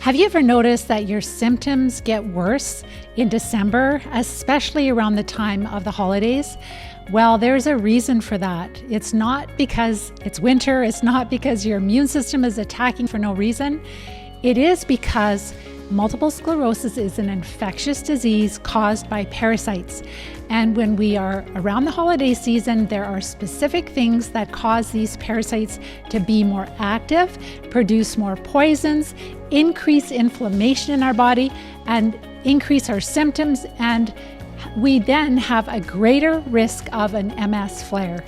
Have you ever noticed that your symptoms get worse in December, especially around the time of the holidays? Well, there's a reason for that. It's not because it's winter. It's not because your immune system is attacking for no reason. It is because multiple sclerosis is an infectious disease caused by parasites. And when we are around the holiday season, there are specific things that cause these parasites to be more active, produce more poisons, increase inflammation in our body, and increase our symptoms. And we then have a greater risk of an MS flare.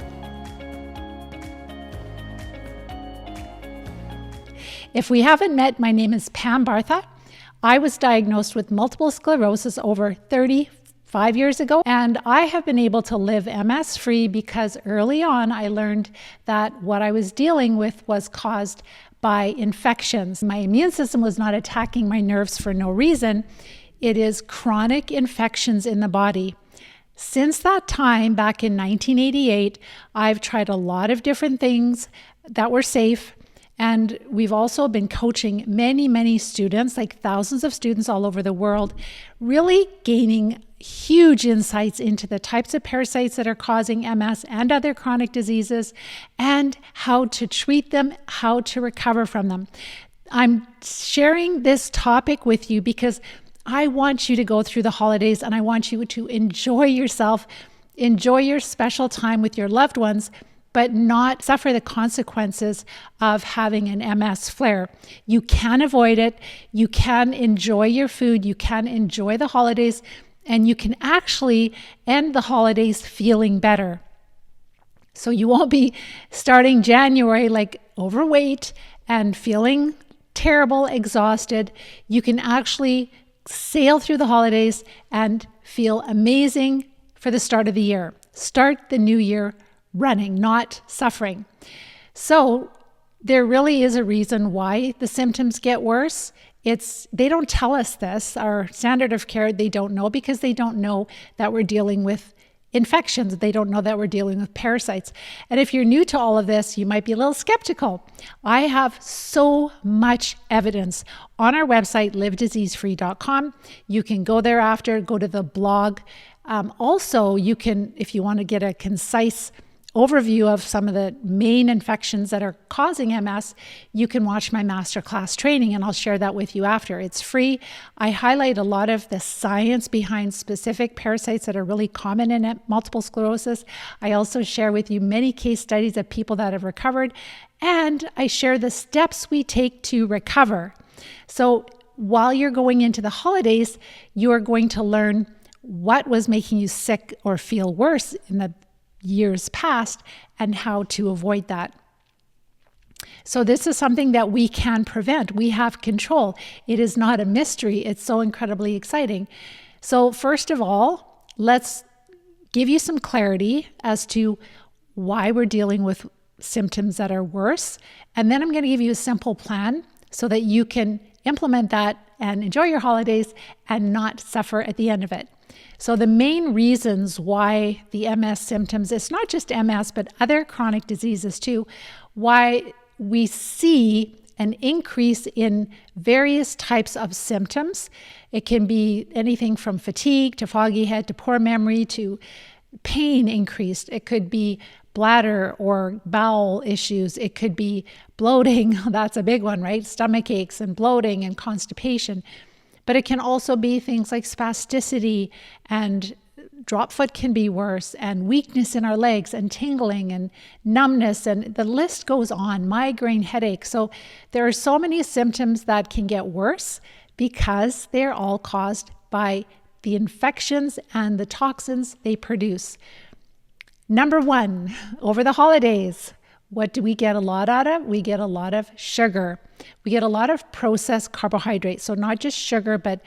If we haven't met, my name is Pam Bartha. I was diagnosed with multiple sclerosis over 35 years ago, and I have been able to live MS-free because early on I learned that what I was dealing with was caused by infections. My immune system was not attacking my nerves for no reason. It is chronic infections in the body. Since that time, back in 1988, I've tried a lot of different things that were safe. And we've also been coaching many students, like thousands of students all over the world, really gaining huge insights into the types of parasites that are causing MS and other chronic diseases, and how to treat them, how to recover from them. I'm sharing this topic with you because I want you to go through the holidays and I want you to enjoy yourself, enjoy your special time with your loved ones, but not suffer the consequences of having an MS flare. You can avoid it. You can enjoy your food. You can enjoy the holidays, and you can actually end the holidays feeling better. So you won't be starting January like overweight and feeling terrible, exhausted. You can actually sail through the holidays and feel amazing for the start of the year. Start the new year running, not suffering. So there really is a reason why the symptoms get worse. They don't tell us this. Our standard of care, they don't know, because they don't know that we're dealing with infections. They don't know that we're dealing with parasites. And if you're new to all of this, you might be a little skeptical. I have so much evidence on our website, livediseasefree.com. You can go there after, go to the blog. Also, you can, if you want to get a concise overview of some of the main infections that are causing MS, you can watch my masterclass training, and I'll share that with you after. It's free. I highlight a lot of the science behind specific parasites that are really common in multiple sclerosis. I also share with you many case studies of people that have recovered, and I share the steps we take to recover. So while you're going into the holidays, you are going to learn what was making you sick or feel worse in the years past and how to avoid that. So this is something that we can prevent. We have control. It is not a mystery. It's so incredibly exciting. So first of all, let's give you some clarity as to why we're dealing with symptoms that are worse. And then I'm going to give you a simple plan so that you can implement that and enjoy your holidays and not suffer at the end of it. So the main reasons why the MS symptoms, it's not just MS, but other chronic diseases too, why we see an increase in various types of symptoms. It can be anything from fatigue to foggy head to poor memory to pain increased. It could be bladder or bowel issues. It could be bloating. That's a big one, right? Stomach aches and bloating and constipation. But it can also be things like spasticity, and drop foot can be worse, and weakness in our legs, and tingling and numbness, and the list goes on, migraine, headache. So there are so many symptoms that can get worse because they're all caused by the infections and the toxins they produce. Number one, over the holidays, what do we get a lot out of? We get a lot of sugar. We get a lot of processed carbohydrates. So not just sugar, but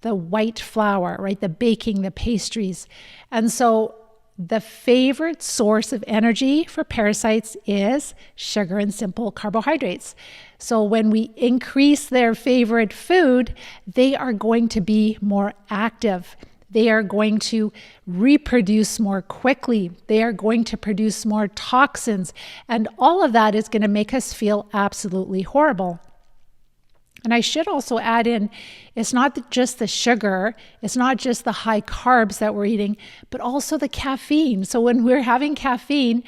the white flour, right? The baking, the pastries. And so the favorite source of energy for parasites is sugar and simple carbohydrates. So when we increase their favorite food, they are going to be more active. They are going to reproduce more quickly. They are going to produce more toxins. And all of that is going to make us feel absolutely horrible. And I should also add in, it's not just the sugar, it's not just the high carbs that we're eating, but also the caffeine. So when we're having caffeine,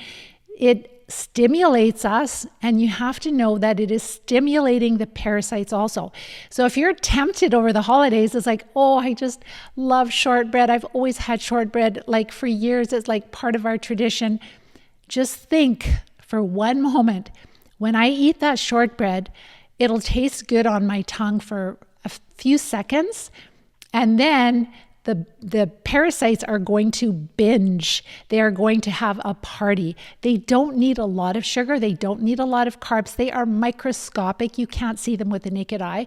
it stimulates us, and you have to know that it is stimulating the parasites also. So if you're tempted over the holidays, it's like, oh, I just love shortbread. I've always had shortbread, like for years. It's like part of our tradition. Just think for one moment, when I eat that shortbread, it'll taste good on my tongue for a few seconds, and then the parasites are going to binge. They are going to have a party. They don't need a lot of sugar. They don't need a lot of carbs. They are microscopic. You can't see them with the naked eye.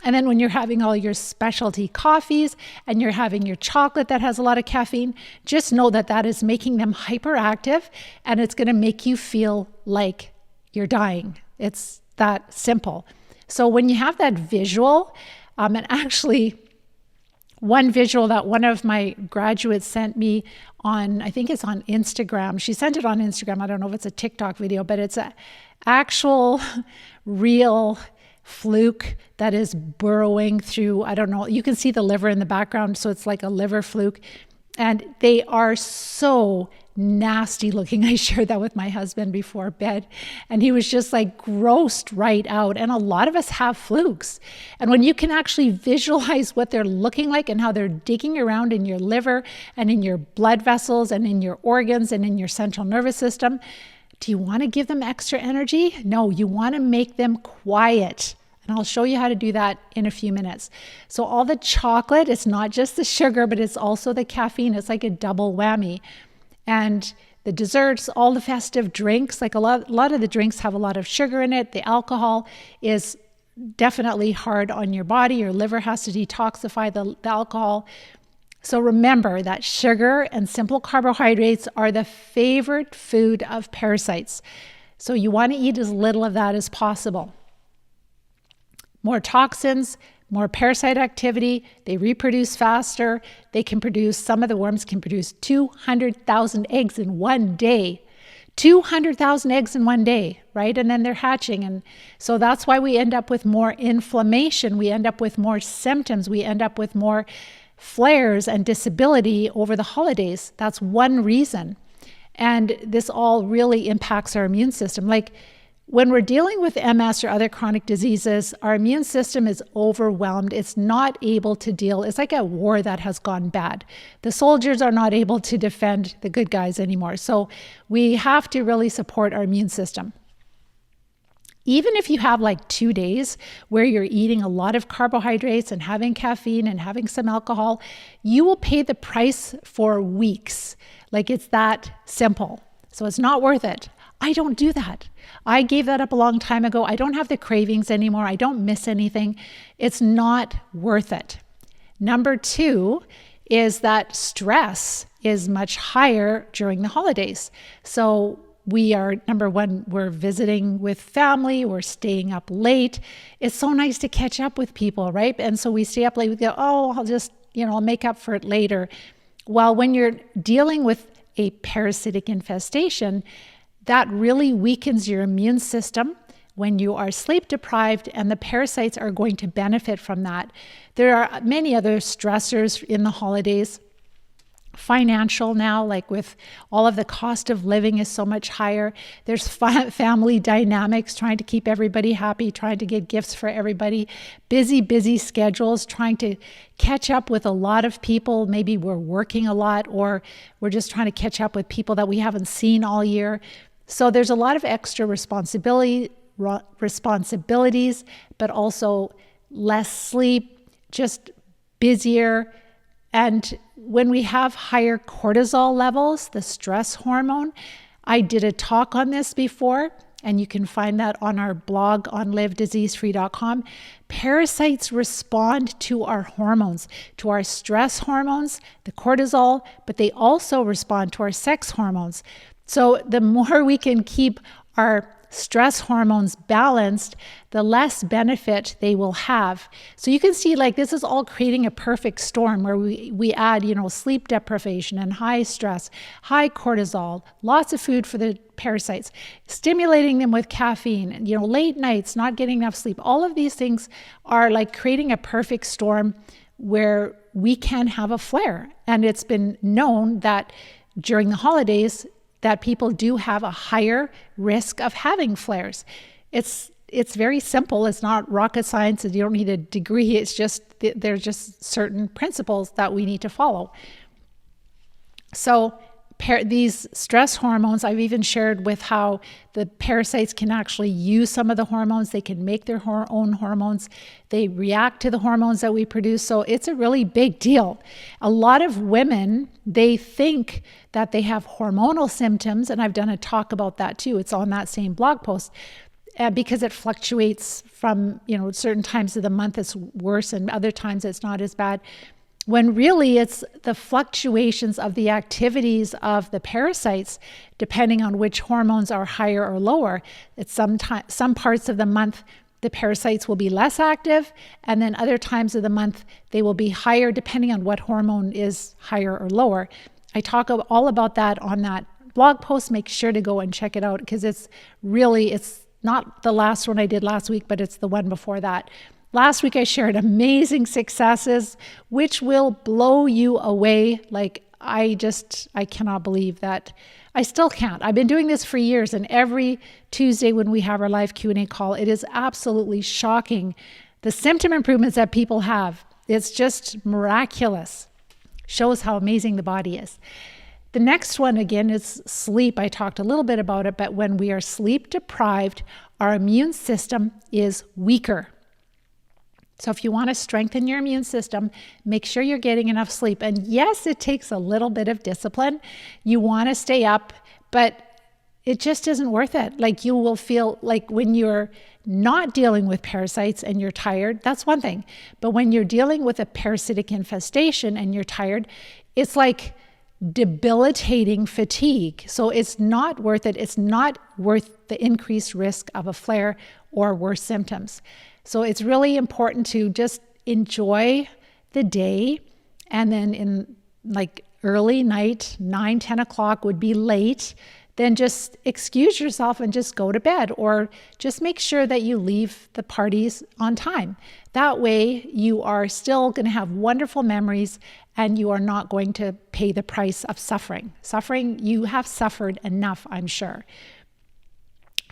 And then when you're having all your specialty coffees and you're having your chocolate that has a lot of caffeine, just know that that is making them hyperactive, and it's going to make you feel like you're dying. It's that simple. So when you have that visual, and actually one visual that one of my graduates sent me on, I think it's on Instagram. She sent it on Instagram. I don't know if it's a TikTok video, but it's an actual real fluke that is burrowing through, I don't know, you can see the liver in the background. So it's like a liver fluke. And they are so nasty looking. I shared that with my husband before bed, and he was just like grossed right out. And a lot of us have flukes. And when you can actually visualize what they're looking like and how they're digging around in your liver and in your blood vessels and in your organs and in your central nervous system, do you want to give them extra energy? No, you want to make them quiet. And I'll show you how to do that in a few minutes. So all the chocolate, it's not just the sugar, but it's also the caffeine. It's like a double whammy. And the desserts, all the festive drinks, like a lot of the drinks have a lot of sugar in it. The alcohol is definitely hard on your body. Your liver has to detoxify the alcohol. So remember that sugar and simple carbohydrates are the favorite food of parasites. So you want to eat as little of that as possible. More toxins, more parasite activity, they reproduce faster. They can produce, some of the worms can produce 200,000 eggs in one day. 200,000 eggs in one day, right? And then they're hatching. And so that's why we end up with more inflammation. We end up with more symptoms. We end up with more flares and disability over the holidays. That's one reason. And this all really impacts our immune system. Like, when we're dealing with MS or other chronic diseases, our immune system is overwhelmed. It's not able to deal. It's like a war that has gone bad. The soldiers are not able to defend the good guys anymore. So we have to really support our immune system. Even if you have like 2 days where you're eating a lot of carbohydrates and having caffeine and having some alcohol, you will pay the price for weeks. Like, it's that simple. So it's not worth it. I don't do that. I gave that up a long time ago. I don't have the cravings anymore. I don't miss anything. It's not worth it. Number 2 is that stress is much higher during the holidays. So we are, number 1, we're visiting with family, we're staying up late. It's so nice to catch up with people, right? And so we stay up late, we go, oh, I'll just, I'll make up for it later. While when you're dealing with a parasitic infestation, that really weakens your immune system when you are sleep deprived, and the parasites are going to benefit from that. There are many other stressors in the holidays. Financial now, like with all of the cost of living is so much higher. There's family dynamics, trying to keep everybody happy, trying to get gifts for everybody. Busy schedules, trying to catch up with a lot of people. Maybe we're working a lot, or we're just trying to catch up with people that we haven't seen all year. So there's a lot of extra responsibilities, but also less sleep, just busier. And when we have higher cortisol levels, the stress hormone, I did a talk on this before, and you can find that on our blog on livediseasefree.com. Parasites respond to our hormones, to our stress hormones, the cortisol, but they also respond to our sex hormones. So the more we can keep our stress hormones balanced, the less benefit they will have. So you can see like this is all creating a perfect storm where we add, sleep deprivation and high stress, high cortisol, lots of food for the parasites, stimulating them with caffeine, late nights, not getting enough sleep. All of these things are like creating a perfect storm where we can have a flare. And it's been known that during the holidays that people do have a higher risk of having flares. It's very simple. It's not rocket science. You don't need a degree. It's just, there's just certain principles that we need to follow. So these stress hormones, I've even shared with how the parasites can actually use some of the hormones. They can make their own hormones. They react to the hormones that we produce. So it's a really big deal. A lot of women, they think that they have hormonal symptoms, and I've done a talk about that too. It's on that same blog post. Because it fluctuates from, certain times of the month it's worse and other times it's not as bad. When really it's the fluctuations of the activities of the parasites, depending on which hormones are higher or lower. It's some parts of the month, the parasites will be less active, and then other times of the month, they will be higher depending on what hormone is higher or lower. I talk all about that on that blog post. Make sure to go and check it out because it's not the last one I did last week, but it's the one before that. Last week I shared amazing successes, which will blow you away. Like I cannot believe that. I still can't. I've been doing this for years, and every Tuesday when we have our live Q&A call, it is absolutely shocking. The symptom improvements that people have, it's just miraculous. Shows how amazing the body is. The next one, again, is sleep. I talked a little bit about it, but when we are sleep deprived, our immune system is weaker. So if you want to strengthen your immune system, make sure you're getting enough sleep. And yes, it takes a little bit of discipline. You want to stay up, but it just isn't worth it. Like you will feel like when you're not dealing with parasites and you're tired, that's one thing. But when you're dealing with a parasitic infestation and you're tired, it's like debilitating fatigue. So it's not worth it. It's not worth the increased risk of a flare or worse symptoms. So it's really important to just enjoy the day, and then in like early night, 9, 10 o'clock would be late, then just excuse yourself and just go to bed, or just make sure that you leave the parties on time. That way you are still going to have wonderful memories and you are not going to pay the price of suffering. Suffering, you have suffered enough, I'm sure.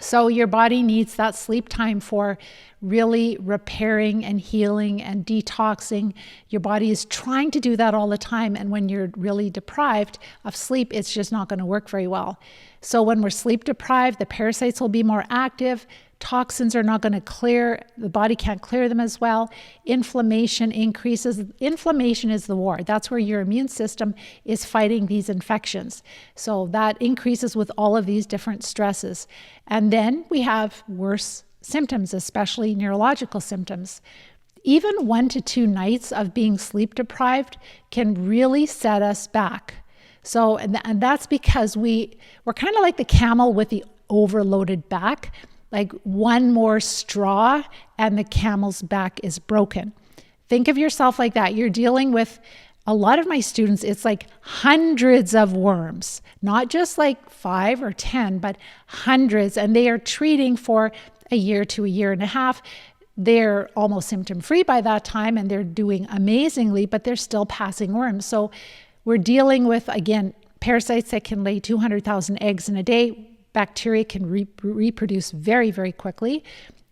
So your body needs that sleep time for really repairing and healing and detoxing. Your body is trying to do that all the time. And when you're really deprived of sleep, it's just not going to work very well. So when we're sleep deprived, the parasites will be more active. Toxins are not going to clear. The body can't clear them as well. Inflammation increases. Inflammation is the war. That's where your immune system is fighting these infections. So that increases with all of these different stresses. And then we have worse symptoms, especially neurological symptoms. Even 1 to 2 nights of being sleep deprived can really set us back. So, and that's because we're kind of like the camel with the overloaded back. Like one more straw and the camel's back is broken. Think of yourself like that. You're dealing with, a lot of my students, it's like hundreds of worms, not just like 5 or 10, but hundreds. And they are treating for a year to a year and a half. They're almost symptom-free by that time and they're doing amazingly, but they're still passing worms. So we're dealing with, again, parasites that can lay 200,000 eggs in a day. Bacteria can reproduce very, very quickly.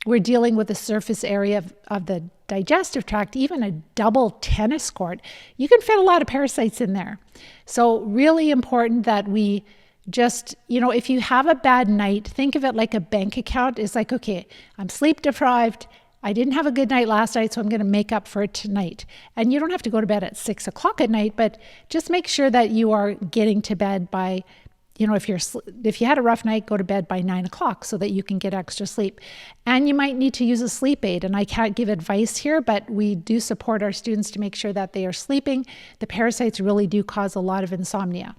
We're dealing with the surface area of the digestive tract, even a double tennis court. You can fit a lot of parasites in there. So really important that we just, if you have a bad night, think of it like a bank account. It's like, okay, I'm sleep deprived. I didn't have a good night last night, so I'm going to make up for it tonight. And you don't have to go to bed at 6 o'clock at night, but just make sure that you are getting to bed by, if you had a rough night, go to bed by 9 o'clock so that you can get extra sleep. And you might need to use a sleep aid. And I can't give advice here, but we do support our students to make sure that they are sleeping. The parasites really do cause a lot of insomnia.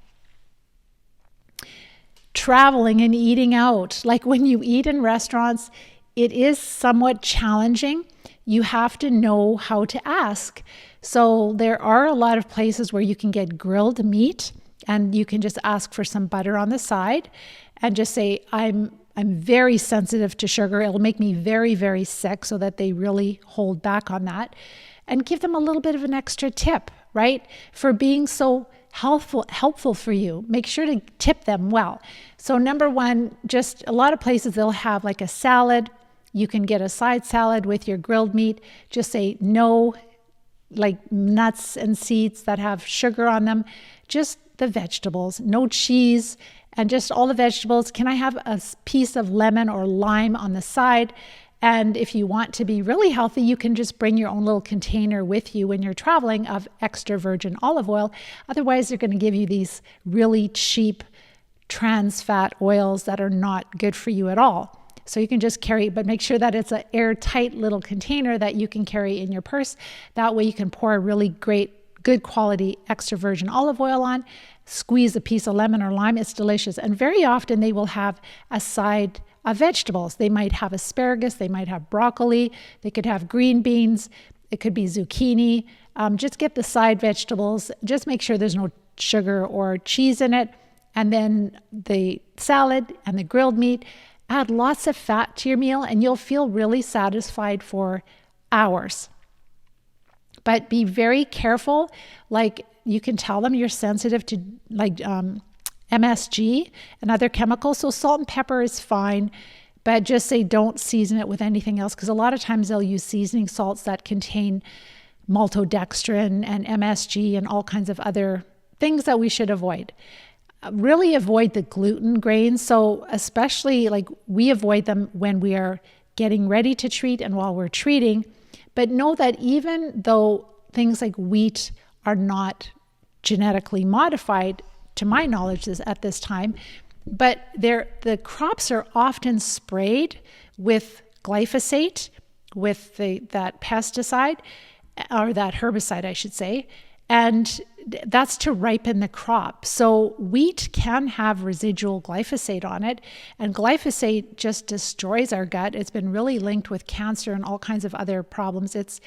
traveling and eating out. Like when you eat in restaurants, it is somewhat challenging. You have to know how to ask. So there are a lot of places where you can get grilled meat, and you can just ask for some butter on the side and just say, I'm very sensitive to sugar. It'll make me very, very sick, so that they really hold back on that. And give them a little bit of an extra tip, right? For being so helpful for you. Make sure to tip them well. So number one, just a lot of places they'll have like a salad. You can get a side salad with your grilled meat. Just say no, like nuts and seeds that have sugar on them. Just the vegetables, no cheese, and just all the vegetables. Can I have a piece of lemon or lime on the side? And if you want to be really healthy, you can just bring your own little container with you when you're traveling of extra virgin olive oil. Otherwise, they're going to give you these really cheap trans fat oils that are not good for you at all. So you can just carry, but make sure that it's an airtight little container that you can carry in your purse. That way you can pour a really great, good quality extra virgin olive oil on, squeeze a piece of lemon or lime. It's delicious. And very often they will have a side of vegetables. They might have asparagus, they might have broccoli, they could have green beans, it could be zucchini. Just get the side vegetables. Just make sure there's no sugar or cheese in it. And then the salad and the grilled meat. Add lots of fat to your meal and you'll feel really satisfied for hours. But be very careful. Like you can tell them you're sensitive to like MSG and other chemicals. So salt and pepper is fine, but just say don't season it with anything else, because a lot of times they'll use seasoning salts that contain maltodextrin and MSG and all kinds of other things that we should avoid. Really avoid the gluten grains. So especially like we avoid them when we are getting ready to treat and while we're treating. But know that even though things like wheat are not genetically modified, to my knowledge at this time, but the crops are often sprayed with glyphosate, with that pesticide, or that herbicide, I should say, and that's to ripen the crop. So wheat can have residual glyphosate on it, and glyphosate just destroys our gut. It's been really linked with cancer and all kinds of other problems. It's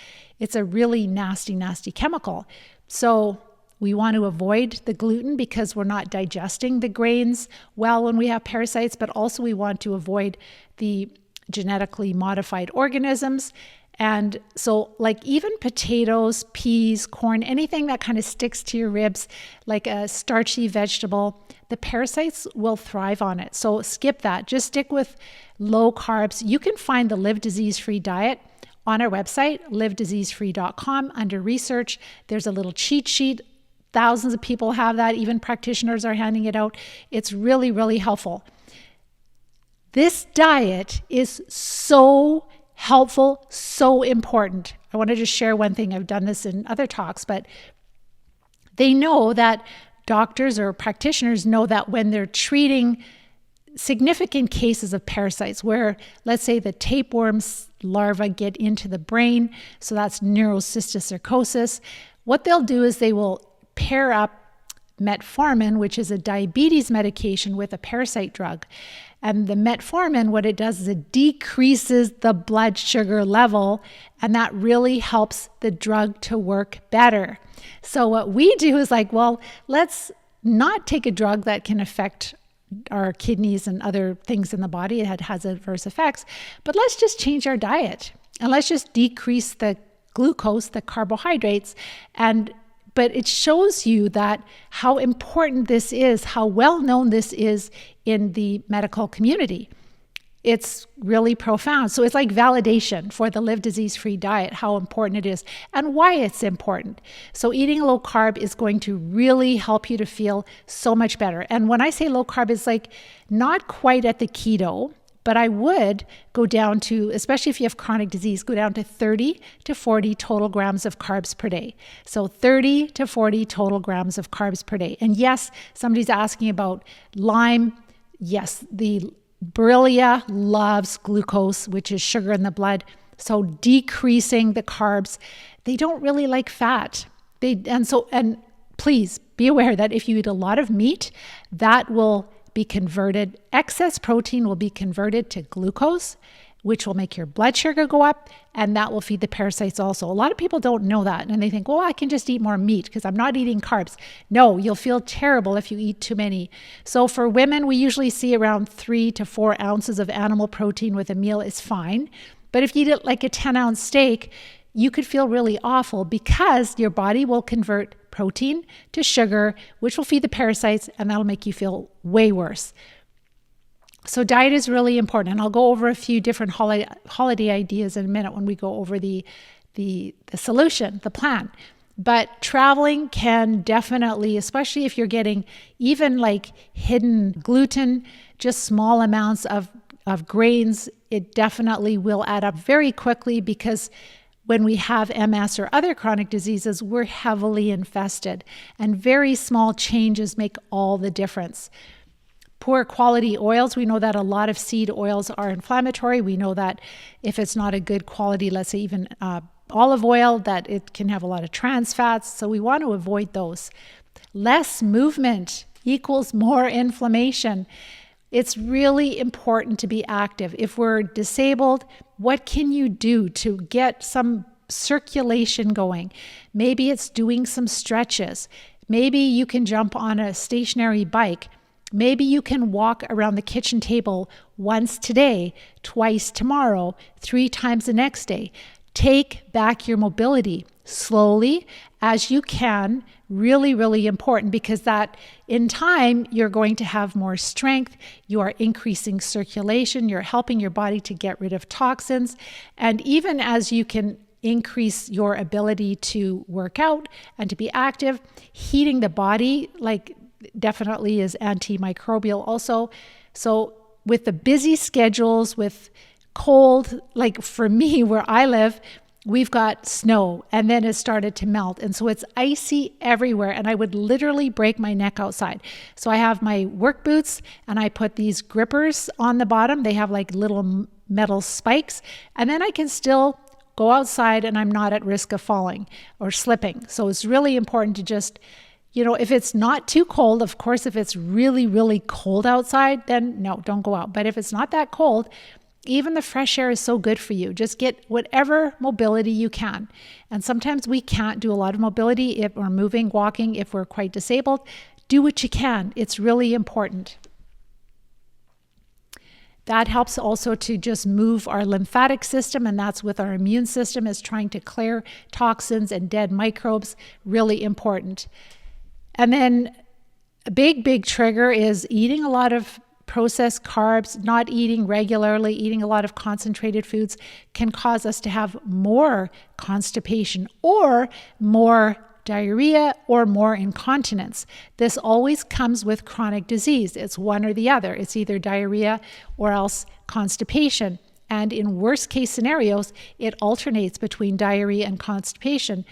a really nasty, nasty chemical. So we want to avoid the gluten because we're not digesting the grains well when we have parasites, but also we want to avoid the genetically modified organisms. And so like even potatoes, peas, corn, anything that kind of sticks to your ribs, like a starchy vegetable, the parasites will thrive on it. So skip that. Just stick with low carbs. You can find the Live Disease-Free diet on our website, livediseasefree.com. Under research, there's a little cheat sheet. Thousands of people have that. Even practitioners are handing it out. It's really, really helpful. This diet is so helpful, so important. I want to just share one thing. I've done this in other talks, but they know that doctors or practitioners know that when they're treating significant cases of parasites where, let's say, the tapeworms larvae get into the brain, so that's neurocysticercosis, what they'll do is they will pair up metformin, which is a diabetes medication, with a parasite drug. And the metformin, what it does is it decreases the blood sugar level, and that really helps the drug to work better. So what we do is like, well, let's not take a drug that can affect our kidneys and other things in the body. It has adverse effects, but let's just change our diet and let's just decrease the glucose, the carbohydrates, but it shows you that how important this is, how well known this is in the medical community. It's really profound. So it's like validation for the Live Disease-Free diet, how important it is and why it's important. So eating low carb is going to really help you to feel so much better. And when I say low carb, it's like not quite at the keto, but I would go down to, especially if you have chronic disease, go down to 30 to 40 total grams of carbs per day. So 30 to 40 total grams of carbs per day. And yes, somebody's asking about lime. Yes, the Borrelia loves glucose, which is sugar in the blood. So decreasing the carbs. They don't really like fat. And please be aware that if you eat a lot of meat, that will be converted, excess protein will be converted to glucose, which will make your blood sugar go up, and that will feed the parasites also. A lot of people don't know that, and they think, well, I can just eat more meat because I'm not eating carbs. No, you'll feel terrible if you eat too many. So for women, we usually see around 3 to 4 ounces of animal protein with a meal is fine. But if you eat it like a 10-ounce steak, you could feel really awful because your body will convert protein to sugar, which will feed the parasites, and that'll make you feel way worse. So diet is really important, and I'll go over a few different holiday ideas in a minute when we go over the solution, the plan. But traveling can definitely, especially if you're getting even like hidden gluten, just small amounts of grains, it definitely will add up very quickly because when we have MS or other chronic diseases, we're heavily infested, and very small changes make all the difference. Poor quality oils, we know that a lot of seed oils are inflammatory. We know that if it's not a good quality, let's say even olive oil, that it can have a lot of trans fats. So we want to avoid those. Less movement equals more inflammation. It's really important to be active. If we're disabled, what can you do to get some circulation going? Maybe it's doing some stretches. Maybe you can jump on a stationary bike. Maybe you can walk around the kitchen table once today, twice tomorrow, 3 times the next day. Take back your mobility slowly as you can. Really, really important, because that in time, you're going to have more strength. You are increasing circulation. You're helping your body to get rid of toxins. And even as you can increase your ability to work out and to be active, heating the body, like definitely is antimicrobial also. So with the busy schedules, with cold, like for me where I live, we've got snow and then it started to melt. And so it's icy everywhere. And I would literally break my neck outside. So I have my work boots and I put these grippers on the bottom. They have like little metal spikes. And then I can still go outside and I'm not at risk of falling or slipping. So it's really important to just, if it's not too cold, of course, if it's really, really cold outside, then no, don't go out. But if it's not that cold, even the fresh air is so good for you. Just get whatever mobility you can. And sometimes we can't do a lot of mobility if we're moving, walking, if we're quite disabled. Do what you can. It's really important. That helps also to just move our lymphatic system, and that's with our immune system, is trying to clear toxins and dead microbes. Really important. And then a big trigger is eating a lot of processed carbs, not eating regularly, eating a lot of concentrated foods can cause us to have more constipation or more diarrhea or more incontinence. This always comes with chronic disease. It's one or the other. It's either diarrhea or else constipation. And in worst case scenarios, it alternates between diarrhea and constipation.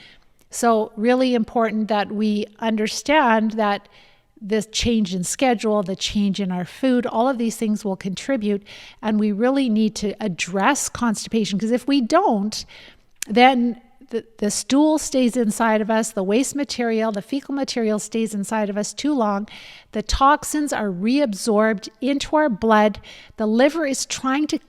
So really important that we understand that this change in schedule, the change in our food, all of these things will contribute. And we really need to address constipation, because if we don't, then the stool stays inside of us, the waste material, the fecal material stays inside of us too long. The toxins are reabsorbed into our blood. The liver is trying to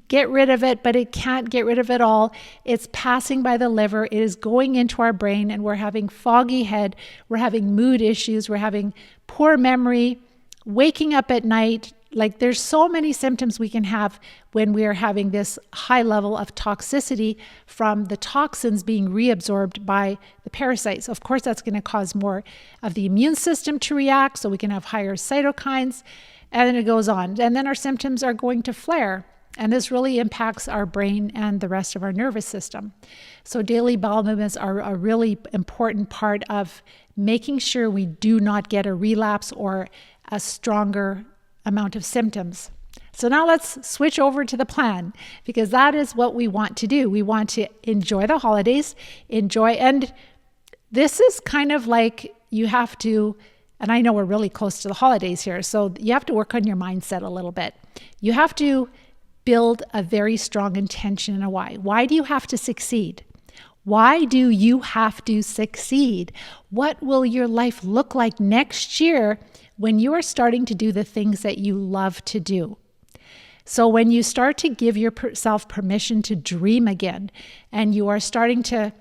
get rid of it, but it can't get rid of it all. It's passing by the liver. It is going into our brain, and we're having foggy head. We're having mood issues. We're having poor memory, waking up at night. Like, there's so many symptoms we can have when we are having this high level of toxicity from the toxins being reabsorbed by the parasites. Of course, that's going to cause more of the immune system to react, so we can have higher cytokines, and then it goes on. And then our symptoms are going to flare, and this really impacts our brain and the rest of our nervous system. So daily bowel movements are a really important part of making sure we do not get a relapse or a stronger amount of symptoms. So now let's switch over to the plan, because that is what we want to do. We want to enjoy the holidays, and this is kind of like you have to, and I know we're really close to the holidays here, so you have to work on your mindset a little bit. You have to build a very strong intention and a why. Why do you have to succeed? Why do you have to succeed? What will your life look like next year when you are starting to do the things that you love to do. So when you start to give yourself permission to dream again, and you are starting to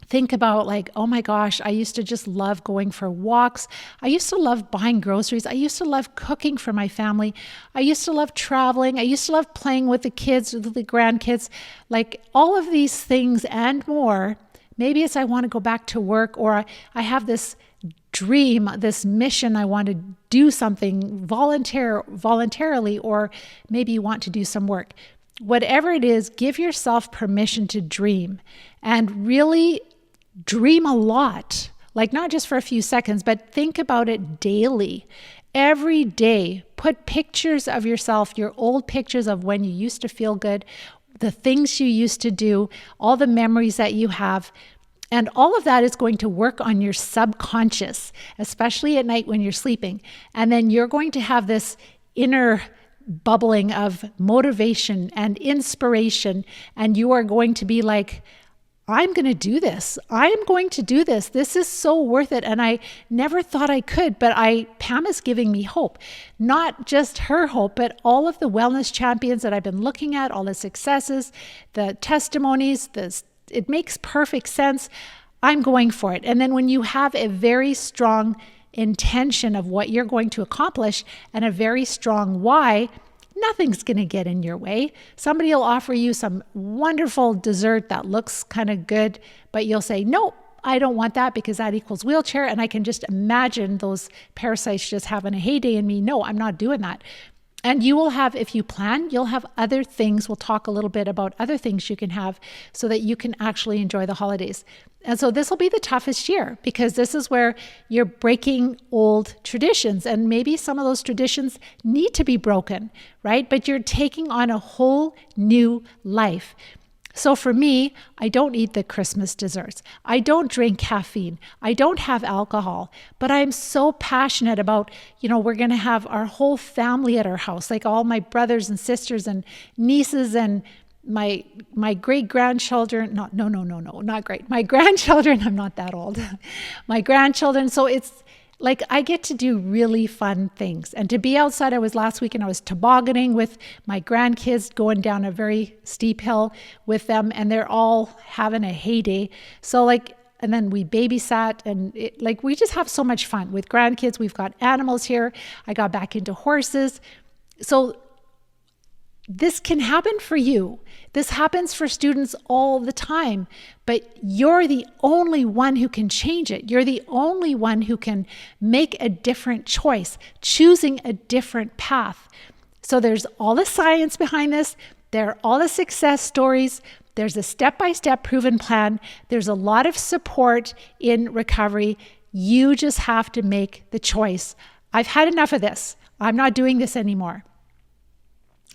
think about like, oh my gosh, I used to just love going for walks. I used to love buying groceries. I used to love cooking for my family. I used to love traveling. I used to love playing with the kids, with the grandkids, like all of these things and more. Maybe it's I want to go back to work, or I have this dream, this mission. I want to do something voluntarily, or maybe you want to do some work. Whatever it is, give yourself permission to dream, and really dream a lot, like not just for a few seconds, but think about it daily. Every day, put pictures of yourself, your old pictures of when you used to feel good, the things you used to do, all the memories that you have. And all of that is going to work on your subconscious, especially at night when you're sleeping. And then you're going to have this inner bubbling of motivation and inspiration. And you are going to be like, I'm going to do this. I am going to do this. This is so worth it. And I never thought I could, but Pam is giving me hope. Not just her hope, but all of the wellness champions that I've been looking at, all the successes, the testimonies, it makes perfect sense. I'm going for it. And then when you have a very strong intention of what you're going to accomplish and a very strong why, nothing's going to get in your way. Somebody will offer you some wonderful dessert that looks kind of good, but you'll say, nope, I don't want that because that equals wheelchair. And I can just imagine those parasites just having a heyday in me. No, I'm not doing that. And you will have, if you plan, you'll have other things. We'll talk a little bit about other things you can have so that you can actually enjoy the holidays. And so this will be the toughest year because this is where you're breaking old traditions. And maybe some of those traditions need to be broken, right? But you're taking on a whole new life. So for me, I don't eat the Christmas desserts. I don't drink caffeine. I don't have alcohol, but I'm so passionate about, we're going to have our whole family at our house, like all my brothers and sisters and nieces and my great-grandchildren. Not great. My grandchildren, I'm not that old. My grandchildren. So it's like I get to do really fun things. And to be outside, last week and I was tobogganing with my grandkids, going down a very steep hill with them, and they're all having a heyday. So and then we babysat, and we just have so much fun with grandkids. We've got animals here. I got back into horses. So this can happen for you. This happens for students all the time, but you're the only one who can change it. You're the only one who can make a different choice, choosing a different path. So there's all the science behind this. There are all the success stories. There's a step-by-step proven plan. There's a lot of support in recovery. You just have to make the choice. I've had enough of this. I'm not doing this anymore.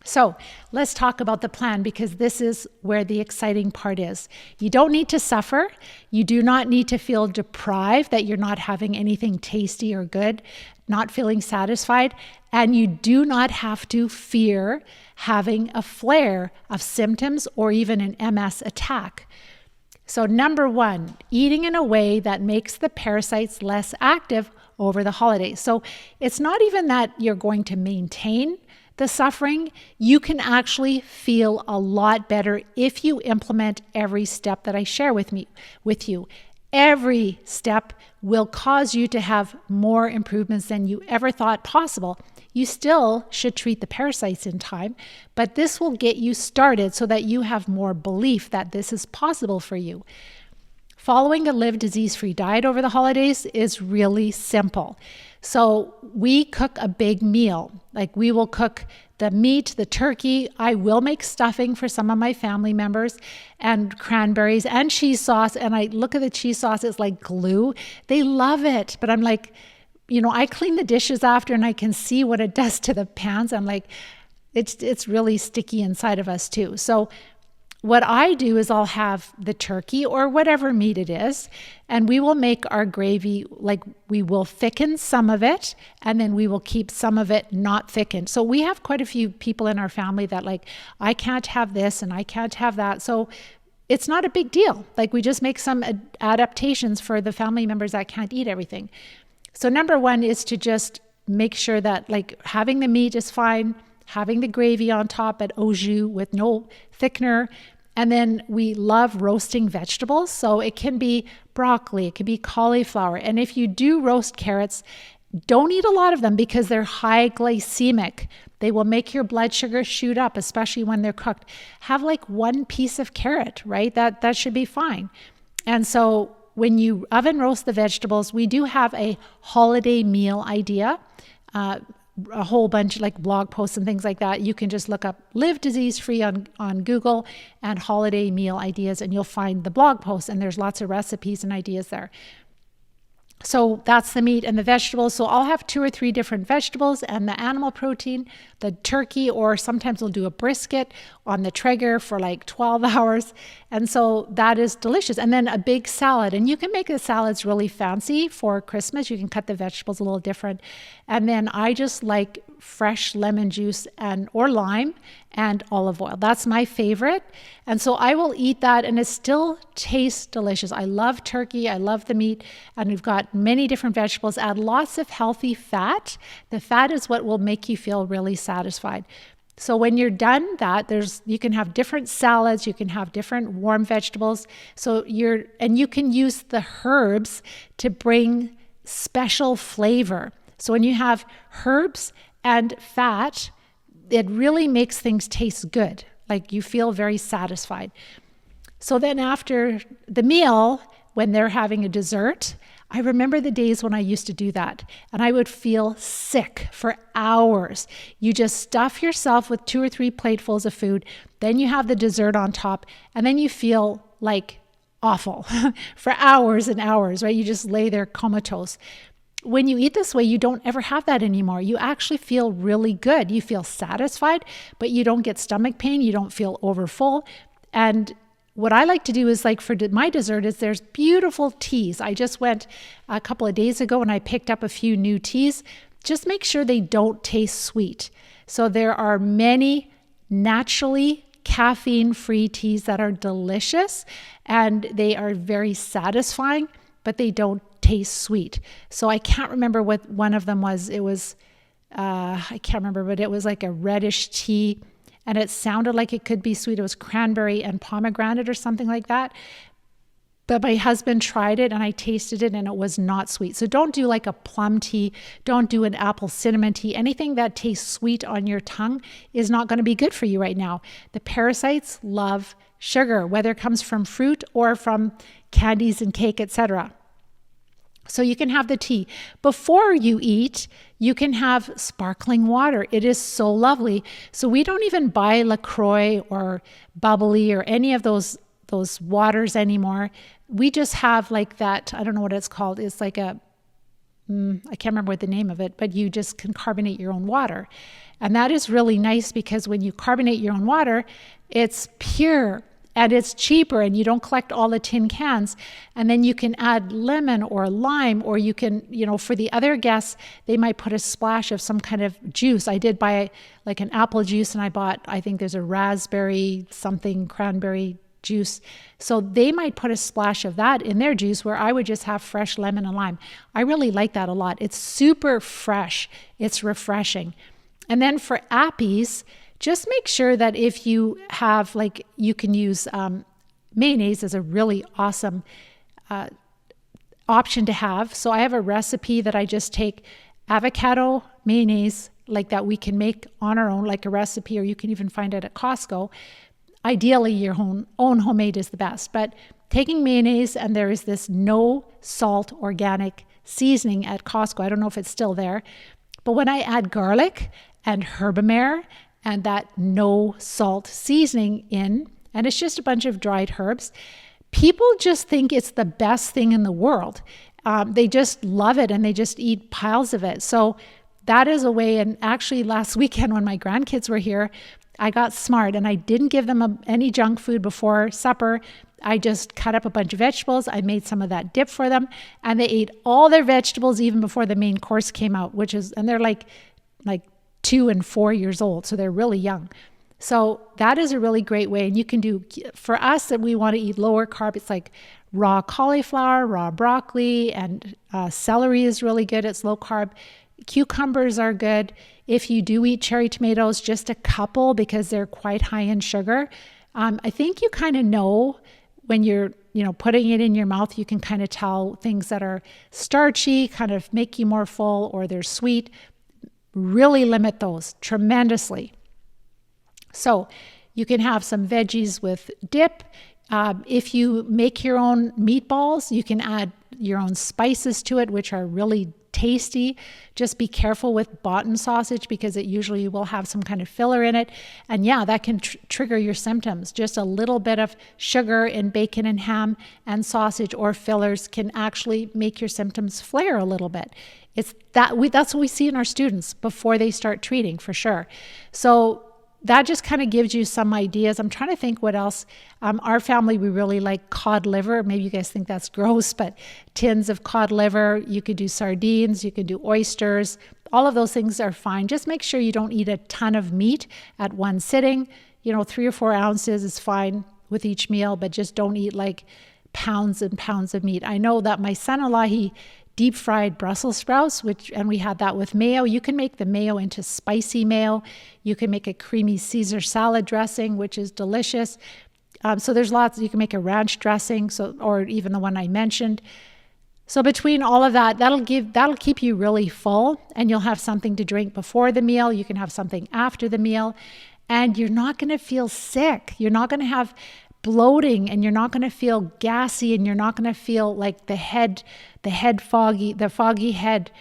So let's talk about the plan, because this is where the exciting part is. You don't need to suffer. You do not need to feel deprived that you're not having anything tasty or good, not feeling satisfied. And you do not have to fear having a flare of symptoms or even an MS attack. So number one, eating in a way that makes the parasites less active over the holidays. So it's not even that you're going to maintain the suffering. You can actually feel a lot better if you implement every step that I share with you. Every step will cause you to have more improvements than you ever thought possible. You still should treat the parasites in time, but this will get you started so that you have more belief that this is possible for you. Following a live disease-free diet over the holidays is really simple. So we cook a big meal. We will cook the meat, the turkey. I will make stuffing for some of my family members and cranberries and cheese sauce. And I look at the cheese sauce, it's like glue. They love it. But I'm like, I clean the dishes after and I can see what it does to the pans. I'm like, it's really sticky inside of us too. So what I do is I'll have the turkey or whatever meat it is, and we will make our gravy, we will thicken some of it, and then we will keep some of it not thickened. So we have quite a few people in our family that I can't have this and I can't have that. So it's not a big deal. We just make some adaptations for the family members that can't eat everything. So number one is to just make sure that like having the meat is fine, having the gravy on top at au jus with no thickener. And then we love roasting vegetables. So it can be broccoli, it can be cauliflower. And if you do roast carrots, don't eat a lot of them because they're high glycemic. They will make your blood sugar shoot up, especially when they're cooked. Have like one piece of carrot, right? That should be fine. And so when you oven roast the vegetables, we do have a holiday meal idea, a whole bunch like blog posts and things like that. You can just look up Live Disease Free on Google and holiday meal ideas, and you'll find the blog posts, and there's lots of recipes and ideas there. So that's the meat and the vegetables. So I'll have 2 or 3 different vegetables and the animal protein, the turkey, or sometimes we'll do a brisket on the Traeger for like 12 hours. And so that is delicious. And then a big salad. And you can make the salads really fancy for Christmas. You can cut the vegetables a little different. And then I just like fresh lemon juice or lime and olive oil. That's my favorite. And so I will eat that and it still tastes delicious. I love turkey. I love the meat. And we've got many different vegetables. Add lots of healthy fat. The fat is what will make you feel really satisfied. So when you're done that, you can have different salads, you can have different warm vegetables. And you can use the herbs to bring special flavor. So when you have herbs and fat, it really makes things taste good. Like you feel very satisfied. So then after the meal, when they're having a dessert, I remember the days when I used to do that and I would feel sick for hours. You just stuff yourself with 2 or 3 platefuls of food, then you have the dessert on top, and then you feel like awful for hours and hours, right? You just lay there comatose. When you eat this way, you don't ever have that anymore. You actually feel really good. You feel satisfied, but you don't get stomach pain. You don't feel overfull. And what I like to do is like for my dessert is there's beautiful teas. I just went a couple of days ago and I picked up a few new teas. Just make sure they don't taste sweet. So there are many naturally caffeine-free teas that are delicious and they are very satisfying, but they don't taste sweet. So I can't remember what one of them was. It was, I can't remember, but it was like a reddish tea and it sounded like it could be sweet. It was cranberry and pomegranate or something like that. But my husband tried it and I tasted it and it was not sweet. So don't do like a plum tea. Don't do an apple cinnamon tea. Anything that tastes sweet on your tongue is not going to be good for you right now. The parasites love sugar, whether it comes from fruit or from candies and cake, etc. So you can have the tea. Before you eat, you can have sparkling water. It is so lovely. So we don't even buy LaCroix or bubbly or any of those waters anymore. We just have like that, I don't know what it's called. It's like I can't remember what the name of it, but you just can carbonate your own water. And that is really nice because when you carbonate your own water, it's pure and it's cheaper and you don't collect all the tin cans. And then you can add lemon or lime, or you can, for the other guests, they might put a splash of some kind of juice. I did buy like an apple juice and I think there's a raspberry something, cranberry juice. So they might put a splash of that in their juice where I would just have fresh lemon and lime. I really like that a lot. It's super fresh. It's refreshing. And then for appies, just make sure that if you have, you can use mayonnaise as a really awesome option to have. So I have a recipe that I just take avocado mayonnaise like that we can make on our own, like a recipe, or you can even find it at Costco. Ideally, your own homemade is the best, but taking mayonnaise, and there is this no salt organic seasoning at Costco. I don't know if it's still there, but when I add garlic and herbamare and that no salt seasoning in, and it's just a bunch of dried herbs, people just think it's the best thing in the world. They just love it and they just eat piles of it. So that is a way. And actually last weekend when my grandkids were here, I got smart and I didn't give them any junk food before supper. I just cut up a bunch of vegetables. I made some of that dip for them and they ate all their vegetables even before the main course came out, and they're like 2 and 4 years old. So they're really young. So that is a really great way. And you can do, for us that we want to eat lower carb, it's like raw cauliflower, raw broccoli, and celery is really good. It's low carb. Cucumbers are good. If you do eat cherry tomatoes, just a couple because they're quite high in sugar. I think you kind of know when you're, putting it in your mouth, you can kind of tell things that are starchy, kind of make you more full, or they're sweet. Really limit those tremendously. So you can have some veggies with dip. If you make your own meatballs, you can add your own spices to it, which are really tasty. Just be careful with boughten sausage because it usually will have some kind of filler in it. And yeah, that can trigger your symptoms. Just a little bit of sugar in bacon and ham and sausage or fillers can actually make your symptoms flare a little bit. That's what we see in our students before they start treating, for sure. So that just kind of gives you some ideas. I'm trying to think what else. Our family, we really like cod liver. Maybe you guys think that's gross, but tins of cod liver. You could do sardines, you could do oysters. All of those things are fine. Just make sure you don't eat a ton of meat at one sitting. 3 or 4 ounces is fine with each meal, but just don't eat like pounds and pounds of meat. I know that my son-in-law, he deep fried Brussels sprouts, and we had that with mayo. You can make the mayo into spicy mayo. You can make a creamy Caesar salad dressing, which is delicious. So there's lots. You can make a ranch dressing, or even the one I mentioned. So between all of that, that'll keep you really full, and you'll have something to drink before the meal. You can have something after the meal, and you're not going to feel sick. You're not going to have bloating, and you're not going to feel gassy, and you're not going to feel like the foggy head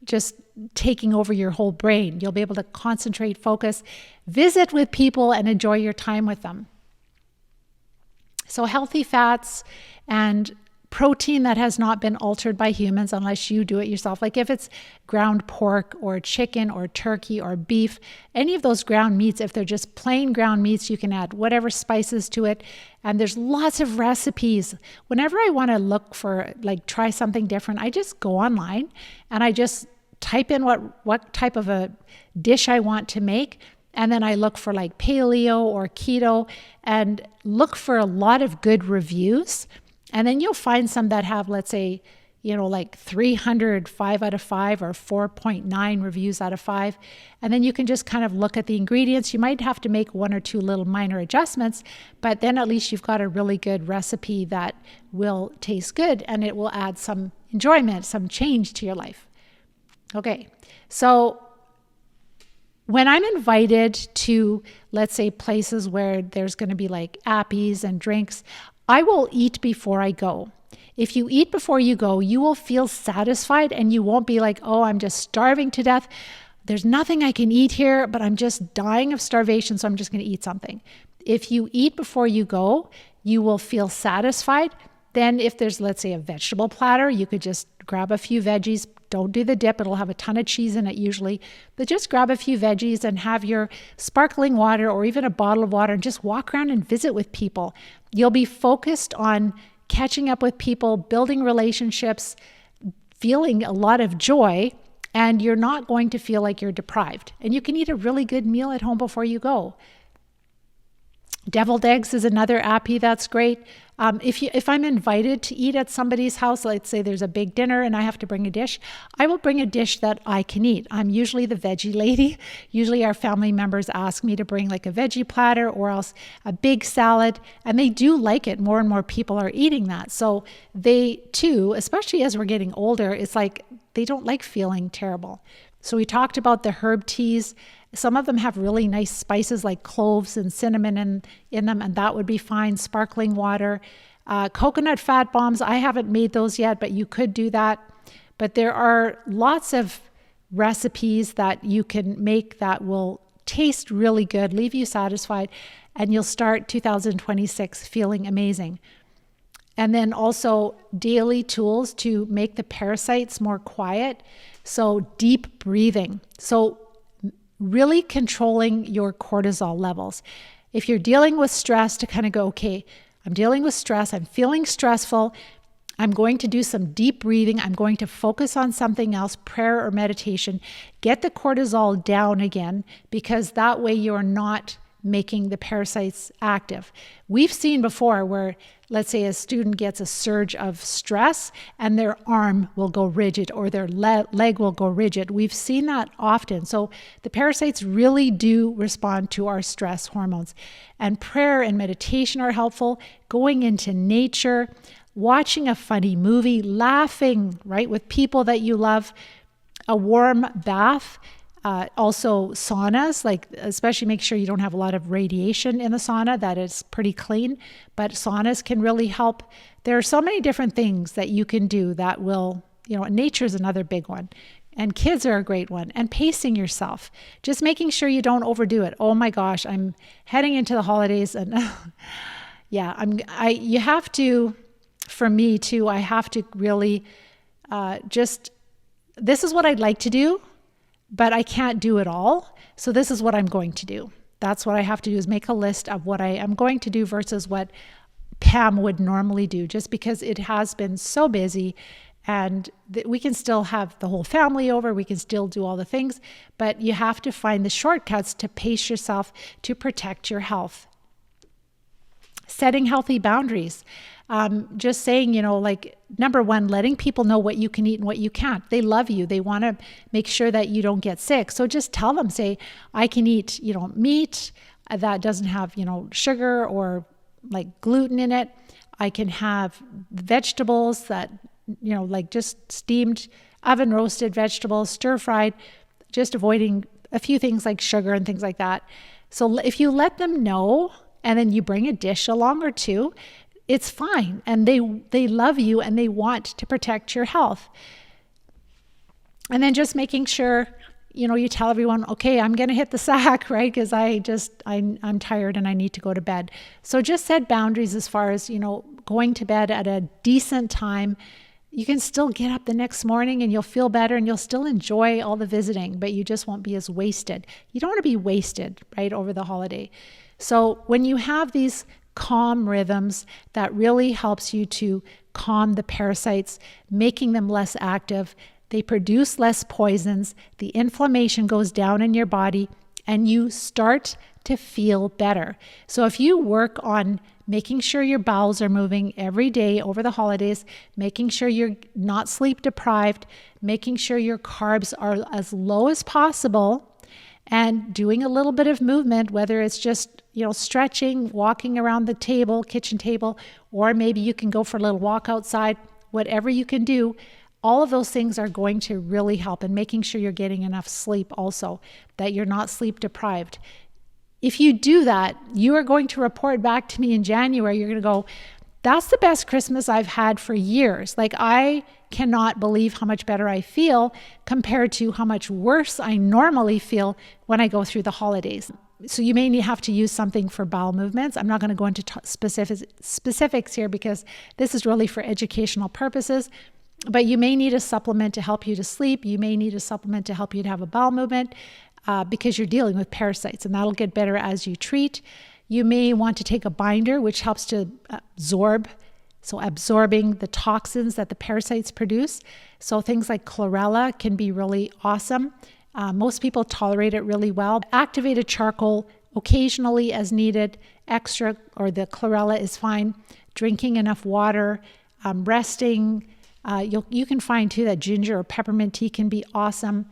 just taking over your whole brain. You'll be able to concentrate, focus, visit with people, and enjoy your time with them. So healthy fats and protein that has not been altered by humans unless you do it yourself. Like if it's ground pork or chicken or turkey or beef, any of those ground meats, if they're just plain ground meats, you can add whatever spices to it. And there's lots of recipes. Whenever I want to look for, try something different, I just go online and I just type in what type of a dish I want to make. And then I look for paleo or keto and look for a lot of good reviews. And then you'll find some that have, let's say, 300, 5 out of 5 or 4.9 reviews out of 5. And then you can just kind of look at the ingredients. You might have to make 1 or 2 little minor adjustments, but then at least you've got a really good recipe that will taste good and it will add some enjoyment, some change to your life. Okay, so when I'm invited to, let's say, places where there's going to be appies and drinks, I will eat before I go. If you eat before you go, you will feel satisfied and you won't be like, oh, I'm just starving to death. There's nothing I can eat here, but I'm just dying of starvation, so I'm just going to eat something. If you eat before you go, you will feel satisfied. Then if there's, let's say, a vegetable platter, you could just grab a few veggies. Don't do the dip. It'll have a ton of cheese in it usually. But just grab a few veggies and have your sparkling water or even a bottle of water and just walk around and visit with people. You'll be focused on catching up with people, building relationships, feeling a lot of joy, and you're not going to feel like you're deprived. And you can eat a really good meal at home before you go. Deviled eggs is another appy that's great. If I'm invited to eat at somebody's house, let's say there's a big dinner and I have to bring a dish, I will bring a dish that I can eat. I'm usually the veggie lady. Usually our family members ask me to bring a veggie platter or else a big salad, and they do like it. More and more people are eating that. So they too, especially as we're getting older, it's they don't like feeling terrible. So we talked about the herb teas. Some of them have really nice spices like cloves and cinnamon in them, and that would be fine. Sparkling water. Coconut fat bombs, I haven't made those yet, but you could do that. But there are lots of recipes that you can make that will taste really good, leave you satisfied, and you'll start 2026 feeling amazing. And then also daily tools to make the parasites more quiet. So deep breathing. So really controlling your cortisol levels. If you're dealing with stress, to kind of go, okay, I'm dealing with stress, I'm feeling stressful, I'm going to do some deep breathing, I'm going to focus on something else, prayer or meditation, get the cortisol down again, because that way you're not making the parasites active. We've seen before where, let's say a student gets a surge of stress and their arm will go rigid or their leg will go rigid. We've seen that often. So the parasites really do respond to our stress hormones. And prayer and meditation are helpful. Going into nature, watching a funny movie, laughing, right, with people that you love, a warm bath. Also saunas, like especially make sure you don't have a lot of radiation in the sauna, that is pretty clean, but saunas can really help. There are so many different things that you can do that will, nature is another big one. And kids are a great one. And pacing yourself, just making sure you don't overdo it. Oh my gosh, I'm heading into the holidays and you have to, for me too, I have to really this is what I'd like to do, but I can't do it all. So this is what I'm going to do. That's what I have to do, is make a list of what I am going to do versus what Pam would normally do, just because it has been so busy and we can still have the whole family over. We can still do all the things, but you have to find the shortcuts to pace yourself to protect your health. Setting healthy boundaries. Just saying, like number one, letting people know what you can eat and what you can't. They love you. They want to make sure that you don't get sick. So just tell them, say, I can eat, meat that doesn't have, sugar or like gluten in it. I can have vegetables that, like just steamed, oven roasted vegetables, stir fried, just avoiding a few things like sugar and things like that. So if you let them know and then you bring a dish along or two, it's fine. And they love you and they want to protect your health. And then just making sure, you tell everyone, okay, I'm going to hit the sack, right? Because I'm tired and I need to go to bed. So just set boundaries as far as, going to bed at a decent time. You can still get up the next morning and you'll feel better and you'll still enjoy all the visiting, but you just won't be as wasted. You don't want to be wasted, right, over the holiday. So when you have these calm rhythms, that really helps you to calm the parasites, making them less active. They produce less poisons, the inflammation goes down in your body, and you start to feel better. So if you work on making sure your bowels are moving every day over the holidays, making sure you're not sleep deprived, making sure your carbs are as low as possible, and doing a little bit of movement, whether it's just, stretching, walking around the table, kitchen table, or maybe you can go for a little walk outside, whatever you can do, all of those things are going to really help. And making sure you're getting enough sleep also, that you're not sleep deprived. If you do that, you are going to report back to me in January. You're going to go, that's the best Christmas I've had for years. Like, I cannot believe how much better I feel compared to how much worse I normally feel when I go through the holidays. So you may have to use something for bowel movements. I'm not going to go into specifics here because this is really for educational purposes, but you may need a supplement to help you to sleep. You may need a supplement to help you to have a bowel movement because you're dealing with parasites, and that'll get better as you treat. You may want to take a binder, which helps to absorb, so absorbing the toxins that the parasites produce. So things like chlorella can be really awesome. Most people tolerate it really well. Activated charcoal occasionally as needed, extra, or the chlorella is fine. Drinking enough water, resting. You can find too that ginger or peppermint tea can be awesome.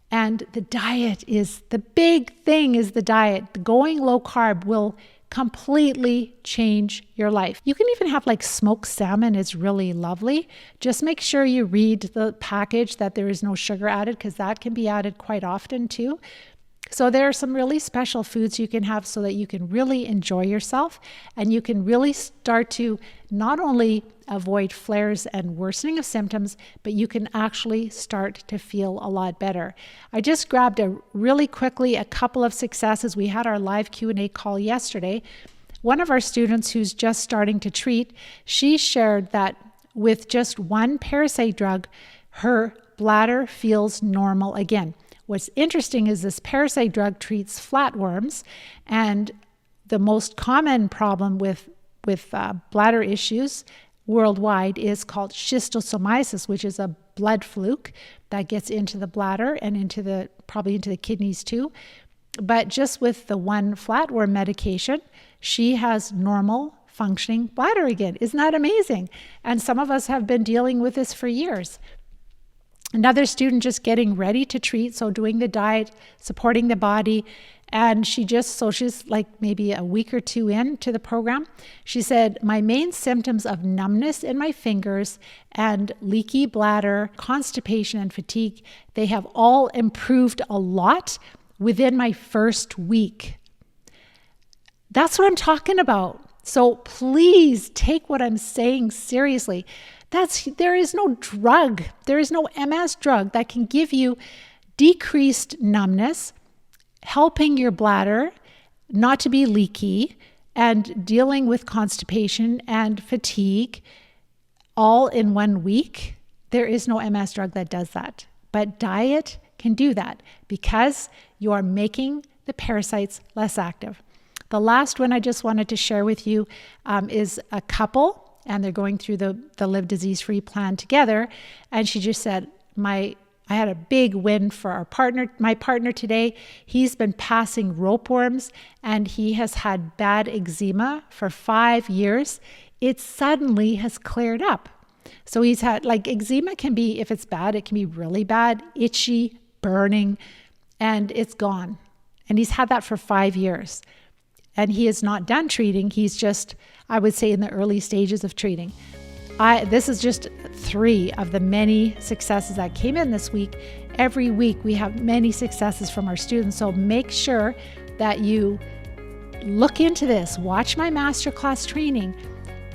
And the diet is the big thing. Is the diet. Going low carb will completely change your life. You can even have like smoked salmon is really lovely. Just make sure you read the package that there is no sugar added, because that can be added quite often too. So there are some really special foods you can have so that you can really enjoy yourself, and you can really start to not only avoid flares and worsening of symptoms, but you can actually start to feel a lot better. I just grabbed really quickly a couple of successes. We had our live Q&A call yesterday. One of our students who's just starting to treat, she shared that with just one parasite drug, her bladder feels normal again. What's interesting is this parasite drug treats flatworms, and the most common problem with bladder issues worldwide is called schistosomiasis, which is a blood fluke that gets into the bladder and probably into the kidneys too. But just with the one flatworm medication, she has normal functioning bladder again. Isn't that amazing? And some of us have been dealing with this for years. Another student just getting ready to treat, so doing the diet, supporting the body. And she's like maybe a week or two into the program. She said, my main symptoms of numbness in my fingers and leaky bladder, constipation and fatigue, they have all improved a lot within my first week. That's what I'm talking about. So please take what I'm saying seriously. There is no drug, there is no MS drug that can give you decreased numbness, helping your bladder not to be leaky, and dealing with constipation and fatigue all in 1 week. There is no MS drug that does that. But diet can do that because you are making the parasites less active. The last one I just wanted to share with you is a couple, and they're going through the Live Disease-Free plan together. And she just said, I had a big win for my partner today. He's been passing ropeworms and he has had bad eczema for 5 years. It suddenly has cleared up. So he's had, like, eczema can be, if it's bad, it can be really bad, itchy, burning, and it's gone. And he's had that for 5 years. And he is not done treating. He's just, I would say, in the early stages of treating. This is just 3 of the many successes that came in this week. Every week we have many successes from our students. So make sure that you look into this, watch my masterclass training,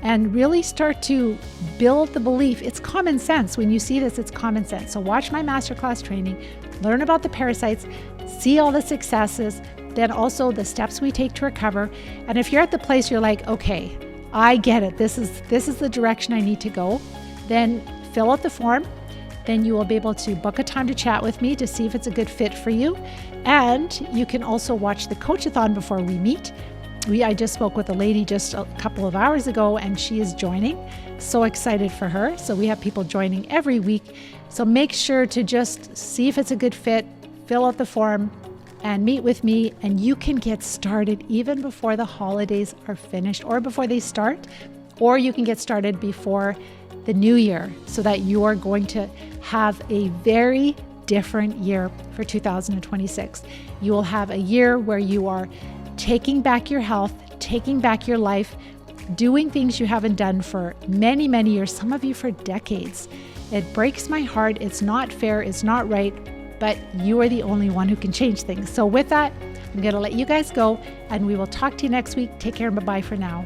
and really start to build the belief. It's common sense. When you see this, it's common sense. So watch my masterclass training, learn about the parasites, see all the successes, then also the steps we take to recover. And if you're at the place you're like, okay, I get it, this is the direction I need to go, then fill out the form. Then you will be able to book a time to chat with me to see if it's a good fit for you. And you can also watch the coach-a-thon before we meet. I just spoke with a lady just a couple of hours ago, and she is joining. So excited for her. So we have people joining every week. So make sure to just see if it's a good fit, fill out the form, and meet with me, and you can get started even before the holidays are finished or before they start, or you can get started before the new year so that you are going to have a very different year for 2026. You will have a year where you are taking back your health, taking back your life, doing things you haven't done for many, many years, some of you for decades. It breaks my heart. It's not fair. It's not right. But you are the only one who can change things. So with that, I'm going to let you guys go, and we will talk to you next week. Take care and bye-bye for now.